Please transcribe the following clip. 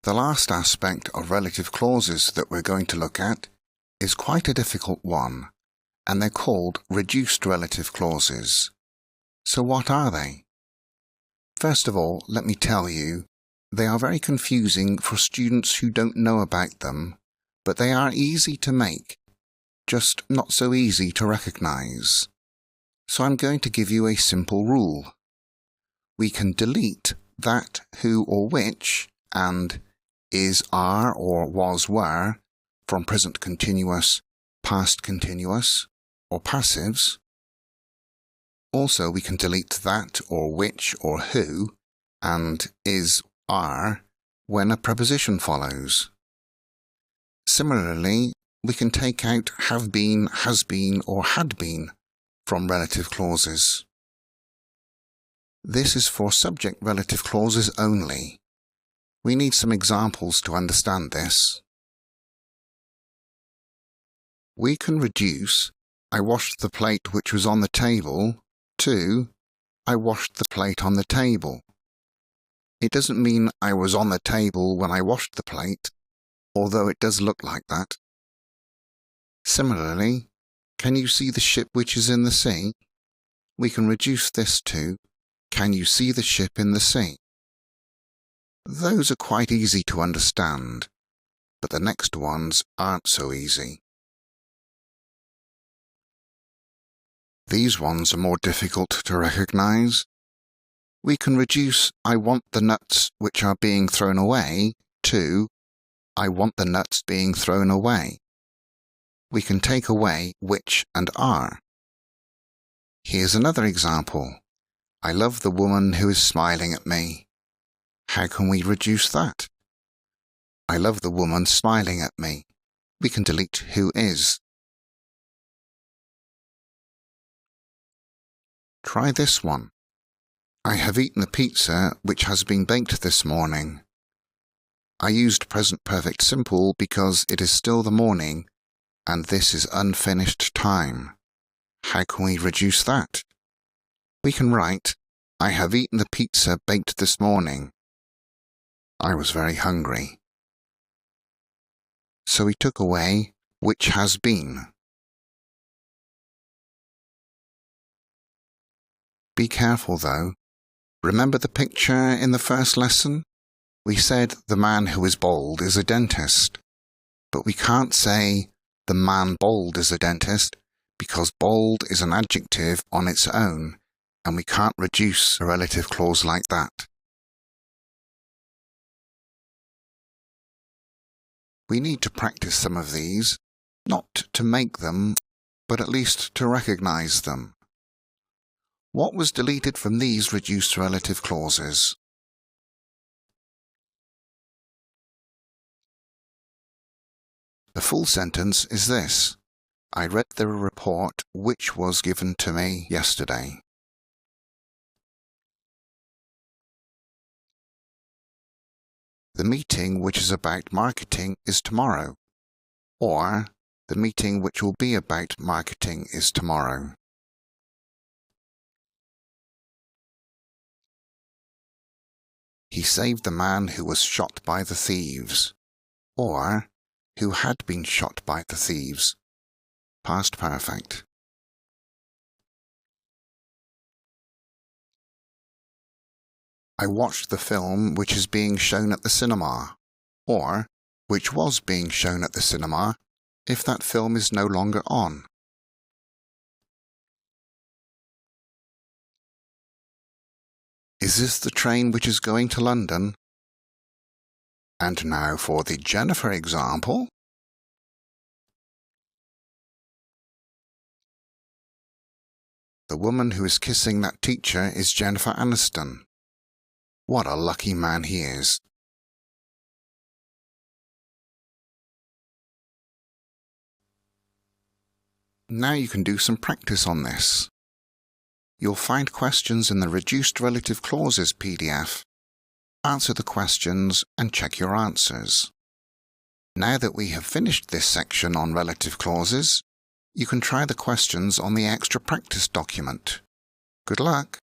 The last aspect of relative clauses that we're going to look at is quite a difficult one, and they're called reduced relative clauses. So what are they? First of all, let me tell you, they are very confusing for students who don't know about them, but they are easy to make, just not so easy to recognize. So I'm going to give you a simple rule. We can delete that, who or which, and is, are, or was, were from present continuous, past continuous, or passives. Also, we can delete that, or which, or who, and is, are when a preposition follows. Similarly, we can take out have been, has been, or had been from relative clauses. This is for subject relative clauses only. We need some examples to understand this. We can reduce I washed the plate which was on the table to I washed the plate on the table. It doesn't mean I was on the table when I washed the plate, although it does look like that. Similarly, can you see the ship which is in the sea? We can reduce this to can you see the ship in the sea? Those are quite easy to understand, but the next ones aren't so easy. These ones are more difficult to recognize. We can reduce I want the nuts which are being thrown away to I want the nuts being thrown away. We can take away which and are. Here's another example. I love the woman who is smiling at me. How can we reduce that? I love the woman smiling at me. We can delete who is. Try this one. I have eaten the pizza which has been baked this morning. I used present perfect simple because it is still the morning and this is unfinished time. How can we reduce that? We can write, I have eaten the pizza baked this morning. I was very hungry. So we took away which has been. Be careful though. Remember the picture in the first lesson? We said the man who is bald is a dentist. But we can't say the man bald is a dentist because bald is an adjective on its own and we can't reduce a relative clause like that. We need to practice some of these, not to make them, but at least to recognize them. What was deleted from these reduced relative clauses? The full sentence is this. I read the report which was given to me yesterday. The meeting which is about marketing is tomorrow. Or, the meeting which will be about marketing is tomorrow. He saved the man who was shot by the thieves. Or, who had been shot by the thieves. Past perfect. I watched the film which is being shown at the cinema, or which was being shown at the cinema if that film is no longer on. Is this the train which is going to London? And now for the Jennifer example. The woman who is kissing that teacher is Jennifer Aniston. What a lucky man he is. Now you can do some practice on this. You'll find questions in the Reduced Relative Clauses PDF. Answer the questions and check your answers. Now that we have finished this section on relative clauses, you can try the questions on the extra practice document. Good luck!